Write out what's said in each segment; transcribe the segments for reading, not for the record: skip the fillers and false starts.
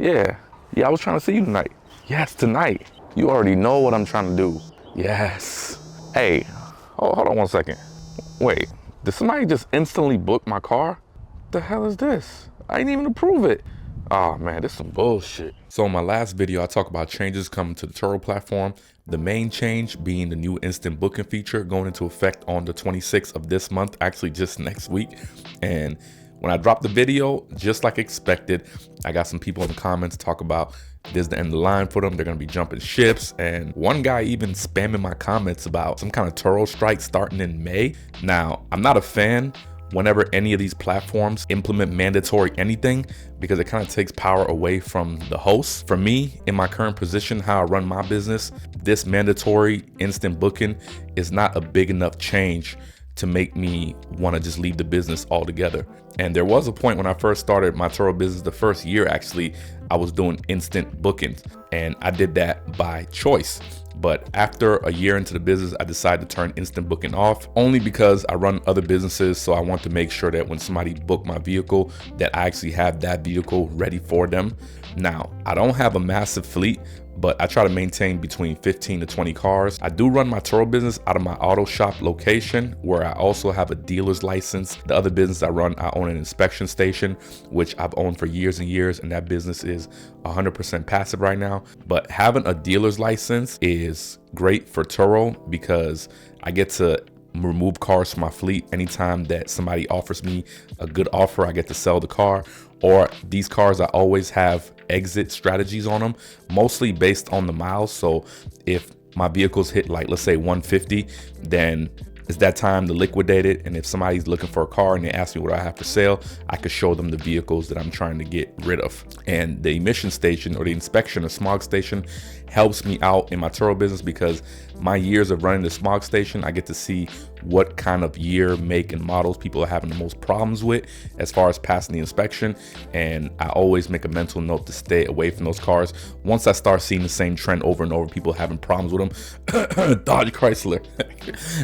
Yeah. Yeah, I was trying to see you tonight. Yes, tonight. You already know what I'm trying to do. Yes. Hey, hold on one second. Wait, did somebody just instantly book my car? The hell is this? I didn't even approve it. Oh man, this is some bullshit. So in my last video, I talked about changes coming to the Turo platform. The main change being the new instant booking feature going into effect on the 26th of this month, actually just next week. And when I dropped the video, just like expected, I got some people in the comments talk about this is the end of the line for them. They're gonna be jumping ships. And one guy even spamming my comments about some kind of Turo strike starting in May. Now, I'm not a fan whenever any of these platforms implement mandatory anything, because it kind of takes power away from the host. For me, in my current position, how I run my business, this mandatory instant booking is not a big enough change to make me want to just leave the business altogether. And there was a point when I first started my Turo business, the first year actually, I was doing instant bookings, and I did that by choice. But after a year into the business, I decided to turn instant booking off, only because I run other businesses. So I want to make sure that when somebody book my vehicle, that I actually have that vehicle ready for them. Now, I don't have a massive fleet, but I try to maintain between 15 to 20 cars. I do run my Turo business out of my auto shop location, where I also have a dealer's license. The other business I run, I own an inspection station, which I've owned for years and years, and that business is 100% passive right now. But having a dealer's license is great for Turo because I get to remove cars from my fleet anytime that somebody offers me a good offer. I get to sell the car. Or these cars, I always have exit strategies on them, mostly based on the miles. So if my vehicles hit, like, let's say 150, then it's that time to liquidate it. And if somebody's looking for a car and they ask me what I have for sale, I could show them the vehicles that I'm trying to get rid of. And the emission station, or the inspection or smog station, helps me out in my Turo business, because my years of running the smog station, I get to see what kind of year, make, and models people are having the most problems with as far as passing the inspection. And I always make a mental note to stay away from those cars. Once I start seeing the same trend over and over, people having problems with them, Dodge Chrysler,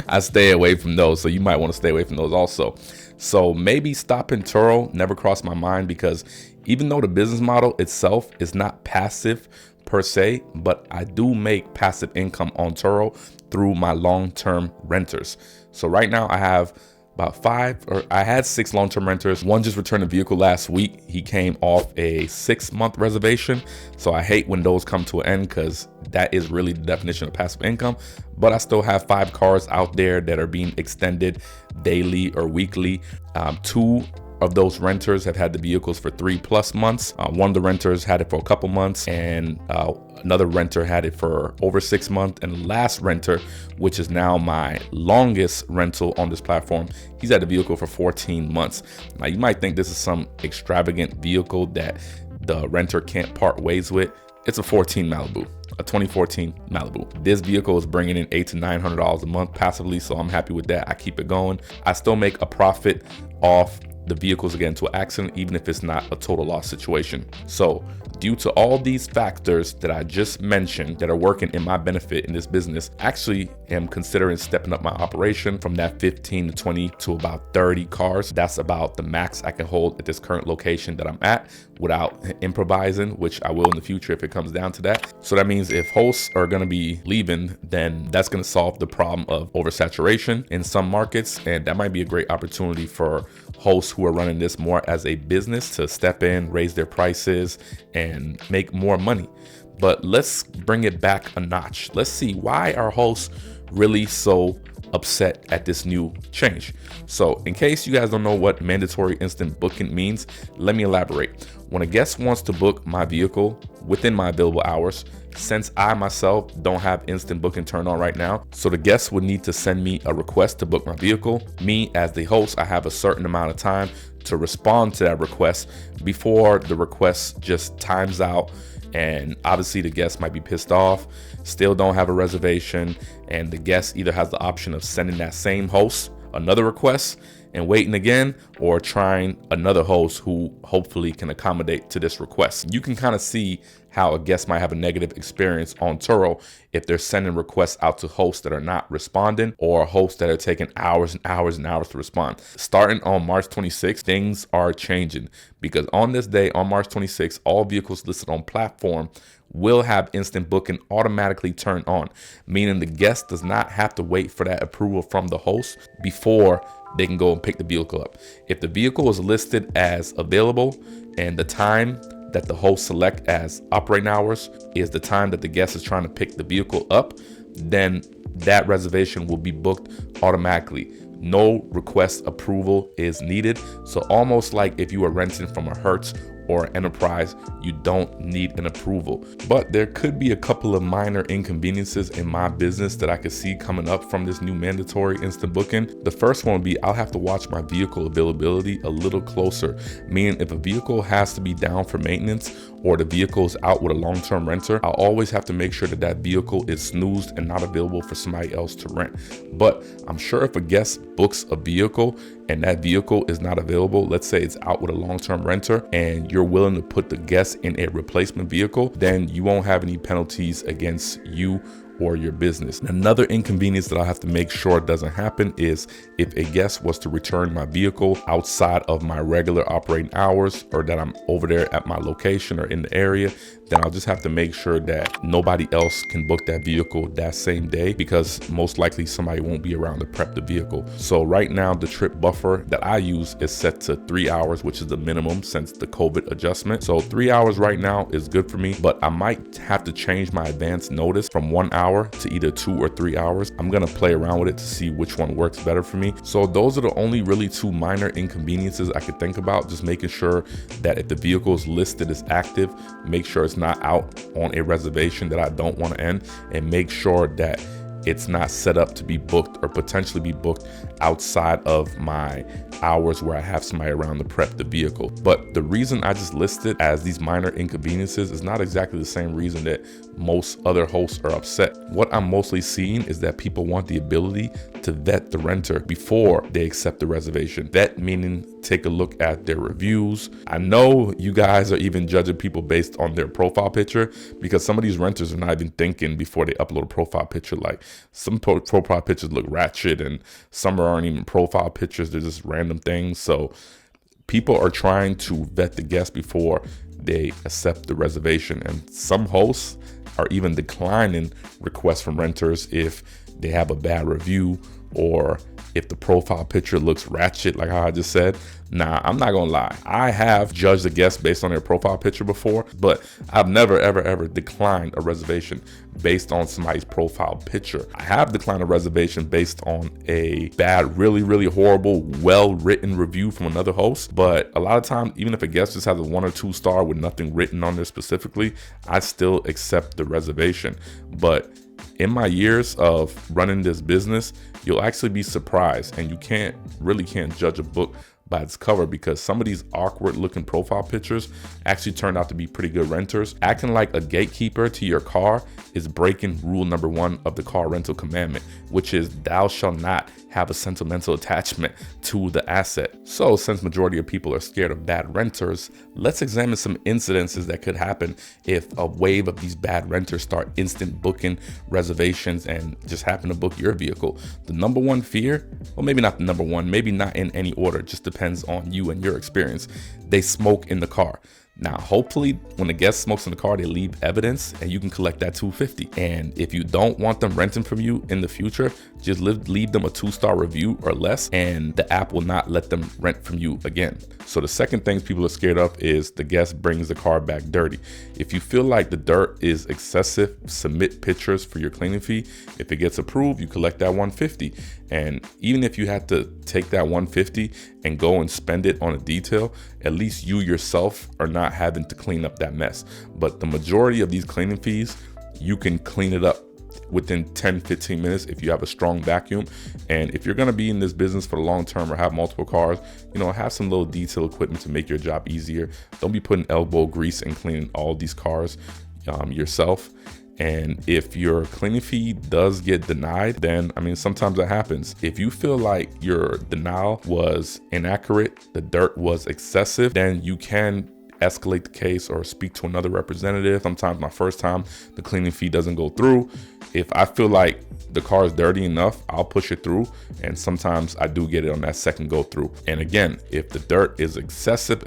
I stay away from those. So you might want to stay away from those also. So maybe stopping Turo never crossed my mind, because even though the business model itself is not passive per se, but I do make passive income on Turo through my long-term renters. So right now I have about I had 6 long-term renters. One just returned a vehicle last week. He came off a 6-month reservation. So I hate when those come to an end, because that is really the definition of passive income. But I still have 5 cars out there that are being extended daily or weekly. 2 of those renters have had the vehicles for 3+ months. One of the renters had it for a couple months, and another renter had it for over 6 months. And the last renter, which is now my longest rental on this platform, he's had the vehicle for 14 months. Now you might think this is some extravagant vehicle that the renter can't part ways with. It's a 14 Malibu, a 2014 Malibu. This vehicle is bringing in $800 to $900 a month passively, so I'm happy with that. I keep it going. I still make a profit off the vehicles get into an accident, even if it's not a total loss situation. So due to all these factors that I just mentioned that are working in my benefit in this business, I actually am considering stepping up my operation from that 15 to 20 to about 30 cars. That's about the max I can hold at this current location that I'm at without improvising, which I will in the future if it comes down to that. So that means if hosts are going to be leaving, then that's going to solve the problem of oversaturation in some markets. And that might be a great opportunity for hosts who are running this more as a business to step in, raise their prices, and make more money. But let's bring it back a notch. Let's see, why are hosts really so upset at this new change? So in case you guys don't know what mandatory instant booking means, let me elaborate. When a guest wants to book my vehicle within my available hours, since I myself don't have instant booking turned on right now, so the guest would need to send me a request to book my vehicle. Me as the host, I have a certain amount of time to respond to that request before the request just times out. And obviously the guest might be pissed off, still don't have a reservation, and the guest either has the option of sending that same host another request, and waiting again, or trying another host who hopefully can accommodate to this request. You can kind of see how a guest might have a negative experience on Turo if they're sending requests out to hosts that are not responding, or hosts that are taking hours and hours and hours to respond. Starting on March 26th, things are changing, because on this day, on March 26th, all vehicles listed on platform will have instant booking automatically turned on, meaning the guest does not have to wait for that approval from the host before they can go and pick the vehicle up. If the vehicle is listed as available and the time that the host select as operating hours is the time that the guest is trying to pick the vehicle up, then that reservation will be booked automatically. No request approval is needed. So almost like if you were renting from a Hertz or Enterprise, you don't need an approval. But there could be a couple of minor inconveniences in my business that I could see coming up from this new mandatory instant booking. The first one would be I'll have to watch my vehicle availability a little closer, meaning if a vehicle has to be down for maintenance or the vehicle is out with a long-term renter, I'll always have to make sure that that vehicle is snoozed and not available for somebody else to rent. But I'm sure if a guest books a vehicle and that vehicle is not available, let's say it's out with a long-term renter, and you're willing to put the guest in a replacement vehicle, then you won't have any penalties against you or your business. Another inconvenience that I have to make sure doesn't happen is if a guest was to return my vehicle outside of my regular operating hours, or that I'm over there at my location or in the area, then I'll just have to make sure that nobody else can book that vehicle that same day, because most likely somebody won't be around to prep the vehicle. So right now the trip buffer that I use is set to 3 hours, which is the minimum since the COVID adjustment. So 3 hours right now is good for me, but I might have to change my advance notice from 1 hour to either 2 or 3 hours. I'm gonna play around with it to see which one works better for me. So those are the only really two minor inconveniences I could think about. Just making sure that if the vehicle is listed as active, make sure it's not out on a reservation that I don't want to end, and make sure that it's not set up to be booked or potentially be booked outside of my hours where I have somebody around to prep the vehicle. But the reason I just listed as these minor inconveniences is not exactly the same reason that most other hosts are upset. What I'm mostly seeing is that people want the ability to vet the renter before they accept the reservation. Vet meaning take a look at their reviews. I know you guys are even judging people based on their profile picture, because some of these renters are not even thinking before they upload a profile picture. Like some profile pictures look ratchet, and some aren't even profile pictures, they're just random things. So people are trying to vet the guest before they accept the reservation, and some hosts are even declining requests from renters if they have a bad review or if the profile picture looks ratchet, like how I just said. Nah, I'm not gonna lie. I have judged a guest based on their profile picture before, but I've never, ever declined a reservation based on somebody's profile picture. I have declined a reservation based on a bad, really horrible, well-written review from another host. But a lot of times, even if a guest just has a 1 or 2 star with nothing written on there specifically, I still accept the reservation. But in my years of running this business, you'll actually be surprised, and you can't judge a book by its cover, because some of these awkward looking profile pictures actually turned out to be pretty good renters. Acting like a gatekeeper to your car is breaking rule number 1 of the car rental commandment, which is thou shalt not have a sentimental attachment to the asset. So since majority of people are scared of bad renters, let's examine some incidences that could happen if a wave of these bad renters start instant booking reservations and just happen to book your vehicle. The number one fear, well, maybe not the number one, maybe not in any order, just depends on you and your experience. They smoke in the car. Now, hopefully when the guest smokes in the car, they leave evidence and you can collect that $250. And if you don't want them renting from you in the future, just leave them a 2-star review or less, and the app will not let them rent from you again. So the second thing people are scared of is the guest brings the car back dirty. If you feel like the dirt is excessive, submit pictures for your cleaning fee. If it gets approved, you collect that $150. And even if you have to take that $150 and go and spend it on a detail, at least you yourself are not having to clean up that mess. But the majority of these cleaning fees, you can clean it up within 10-15 minutes if you have a strong vacuum. And if you're going to be in this business for the long term or have multiple cars, have some little detail equipment to make your job easier. Don't be putting elbow grease and cleaning all these cars yourself. And if your cleaning fee does get denied, then I mean, sometimes that happens. If you feel like your denial was inaccurate, the dirt was excessive, then you can escalate the case or speak to another representative. Sometimes my first time the cleaning fee doesn't go through. If I feel like the car is dirty enough, I'll push it through, and sometimes I do get it on that second go through. And again, if the dirt is excessive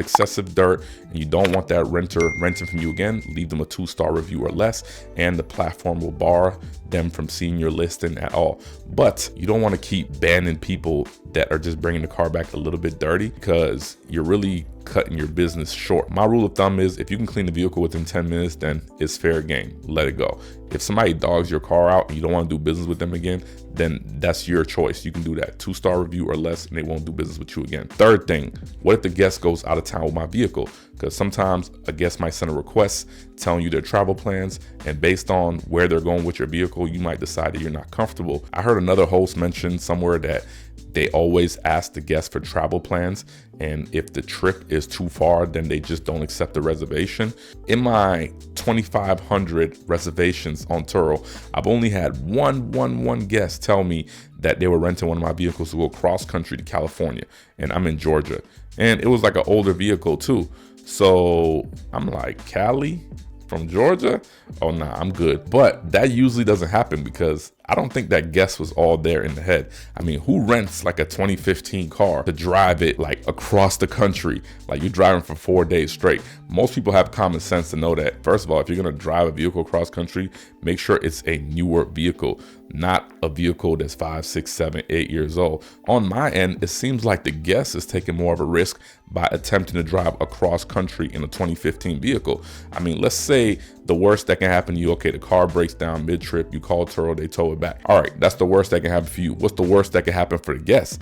dirt and you don't want that renter renting from you again, leave them a 2-star review or less, and the platform will bar them from seeing your listing at all. But you don't want to keep banning people that are just bringing the car back a little bit dirty, because you're really cutting your business short. My rule of thumb is if you can clean the vehicle within 10 minutes, then it's fair game. Let it go. If somebody dogs your car out and you don't want to do business with them again, then that's your choice. You can do that. 2-star review or less, and they won't do business with you again. Third thing, what if the guest goes out of town with my vehicle? Because sometimes a guest might send a request telling you their travel plans, and based on where they're going with your vehicle, you might decide that you're not comfortable. I heard another host mention somewhere that they always ask the guests for travel plans, and if the trip is too far, then they just don't accept the reservation. In my 2,500 reservations on Turo, I've only had one guest tell me that they were renting one of my vehicles to go cross country to California, and I'm in Georgia, and it was like an older vehicle too. So I'm like, Cali from Georgia? Oh nah, I'm good. But that usually doesn't happen because I don't think that guest was all there in the head. I mean, who rents like a 2015 car to drive it like across the country? Like, you're driving for 4 days straight. Most people have common sense to know that, first of all, if you're gonna drive a vehicle across country, make sure it's a newer vehicle, not a vehicle that's 5, 6, 7, 8 years old. On my end, it seems like the guest is taking more of a risk by attempting to drive across country in a 2015 vehicle. I mean, let's say the worst that can happen to you, okay, the car breaks down mid-trip, you call Turo, they tow it back. All right, that's the worst that can happen for you. What's the worst that can happen for the guests?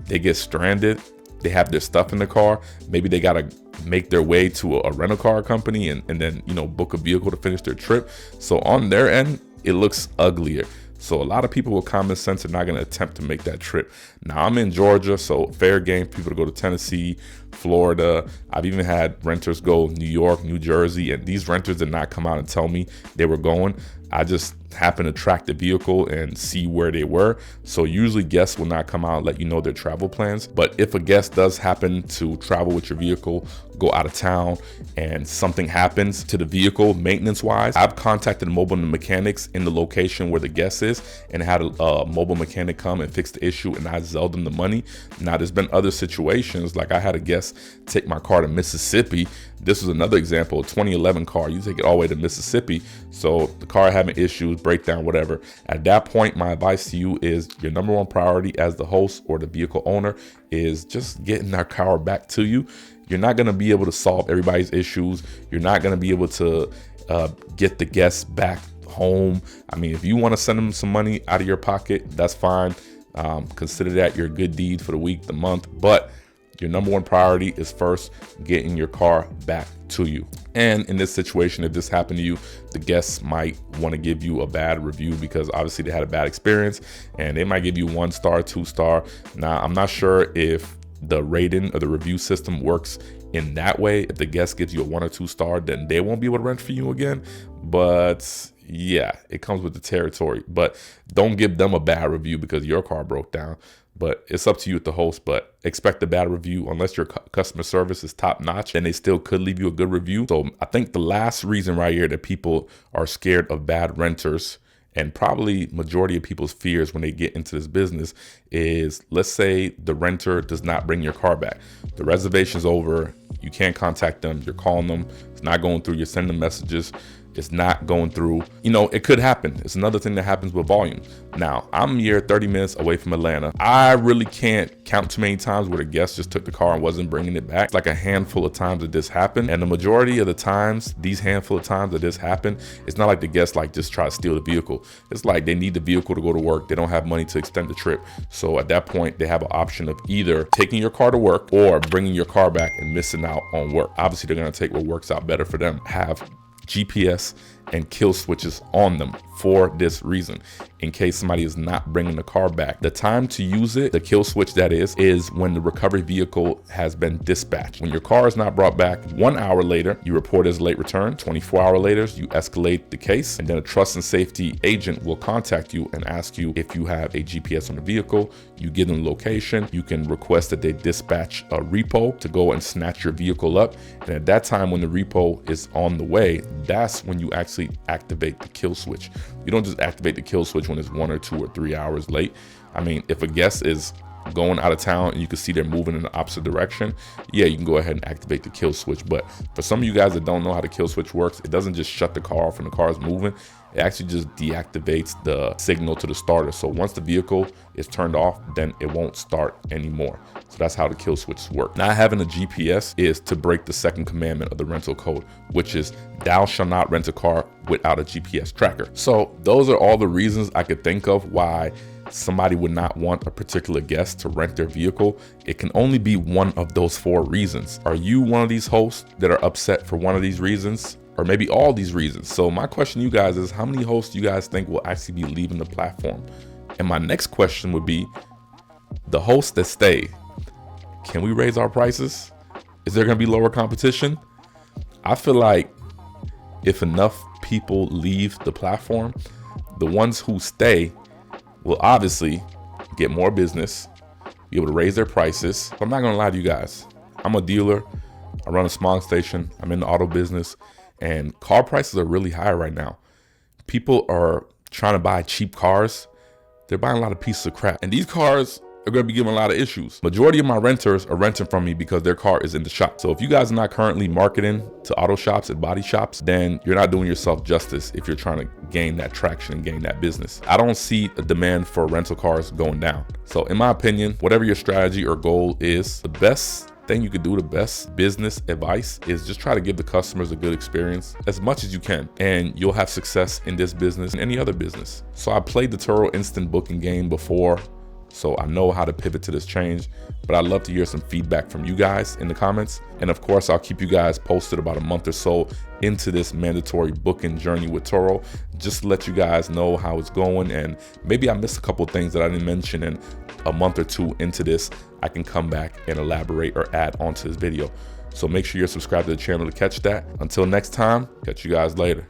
They get stranded, they have their stuff in the car, maybe they gotta make their way to a rental car company and then, you know, book a vehicle to finish their trip. So on their end, it looks uglier. So a lot of people with common sense are not going to attempt to make that trip. Now, I'm in Georgia, so fair game for people to go to Tennessee, Florida. I've even had renters go New York, New Jersey, and these renters did not come out and tell me they were going. I just happened to track the vehicle and see where they were. So usually guests will not come out and let you know their travel plans. But if a guest does happen to travel with your vehicle, go out of town, and something happens to the vehicle maintenance wise, I've contacted mobile mechanics in the location where the guest is and had a mobile mechanic come and fix the issue, and I zelled them the money. Now, there's been other situations, like I had a guest take my car to Mississippi. This was another example, a 2011 car. You take it all the way to Mississippi. So the car having issues, breakdown, whatever. At that point, my advice to you is your number one priority as the host or the vehicle owner is just getting our car back to you. You're not going to be able to solve everybody's issues. You're not going to be able to get the guests back home. I mean, if you want to send them some money out of your pocket, that's fine. Consider that your good deed for the week, the month. But your number one priority is first getting your car back to you. And in this situation, if this happened to you, the guests might want to give you a bad review because obviously they had a bad experience, and they might give you 1 star, 2 star. Now, I'm not sure if the rating or the review system works in that way. If the guest gives you a 1 or 2 star, then they won't be able to rent for you again. But yeah, it comes with the territory. But don't give them a bad review because your car broke down. But it's up to you at the host, but expect a bad review unless your customer service is top notch, and they still could leave you a good review. So I think the last reason right here that people are scared of bad renters, and probably majority of people's fears when they get into this business, is let's say the renter does not bring your car back. The reservation's over, you can't contact them, you're calling them, it's not going through, you're sending messages, it's not going through. You know, it could happen. It's another thing that happens with volume. Now, I'm here 30 minutes away from Atlanta. I really can't count too many times where the guest just took the car and wasn't bringing it back. It's like a handful of times that this happened. And the majority of the times, these handful of times that this happened, it's not like the guest like just try to steal the vehicle. It's like they need the vehicle to go to work. They don't have money to extend the trip. So at that point, they have an option of either taking your car to work or bringing your car back and missing out on work. Obviously, they're going to take what works out better for them. Have GPS and kill switches on them for this reason, in case somebody is not bringing the car back. The time to use it, the kill switch that is when the recovery vehicle has been dispatched. When your car is not brought back, 1 hour later, you report as late return. 24 hours later, you escalate the case, and then a trust and safety agent will contact you and ask you if you have a GPS on the vehicle. You give them the location. You can request that they dispatch a repo to go and snatch your vehicle up. And at that time, when the repo is on the way, that's when you actually activate the kill switch. You don't just activate the kill switch when it's 1 or 2 or 3 hours late. I mean, if a guest is going out of town and you can see they're moving in the opposite direction, yeah, you can go ahead and activate the kill switch. But for some of you guys that don't know how the kill switch works, it doesn't just shut the car off when the car is moving. It actually just deactivates the signal to the starter. So once the vehicle is turned off, then it won't start anymore. So that's how the kill switches work. Not having a GPS is to break the second commandment of the rental code, which is thou shalt not rent a car without a GPS tracker. So those are all the reasons I could think of why somebody would not want a particular guest to rent their vehicle. It can only be one of those 4 reasons. Are you one of these hosts that are upset for one of these reasons? Or maybe all these reasons? So my question to you guys is, how many hosts do you guys think will actually be leaving the platform? And my next question would be, the hosts that stay, can we raise our prices? Is there gonna be lower competition? I feel like if enough people leave the platform, the ones who stay will obviously get more business, be able to raise their prices. But I'm not gonna lie to you guys. I'm a dealer, I run a smog station, I'm in the auto business, and car prices are really high right now. People are trying to buy cheap cars. They're buying a lot of pieces of crap. And these cars are gonna be giving a lot of issues. Majority of my renters are renting from me because their car is in the shop. So if you guys are not currently marketing to auto shops and body shops, then you're not doing yourself justice if you're trying to gain that traction and gain that business. I don't see a demand for rental cars going down. So in my opinion, whatever your strategy or goal is, the best thing you could do, the best business advice is just try to give the customers a good experience as much as you can, and you'll have success in this business and any other business. So I played the Turo instant booking game before, so I know how to pivot to this change, but I'd love to hear some feedback from you guys in the comments. And of course, I'll keep you guys posted about a month or so into this mandatory booking journey with Turo, just to let you guys know how it's going. And maybe I missed a couple of things that I didn't mention, and a month or 2 into this, I can come back and elaborate or add onto this video. So make sure you're subscribed to the channel to catch that. Until next time, catch you guys later.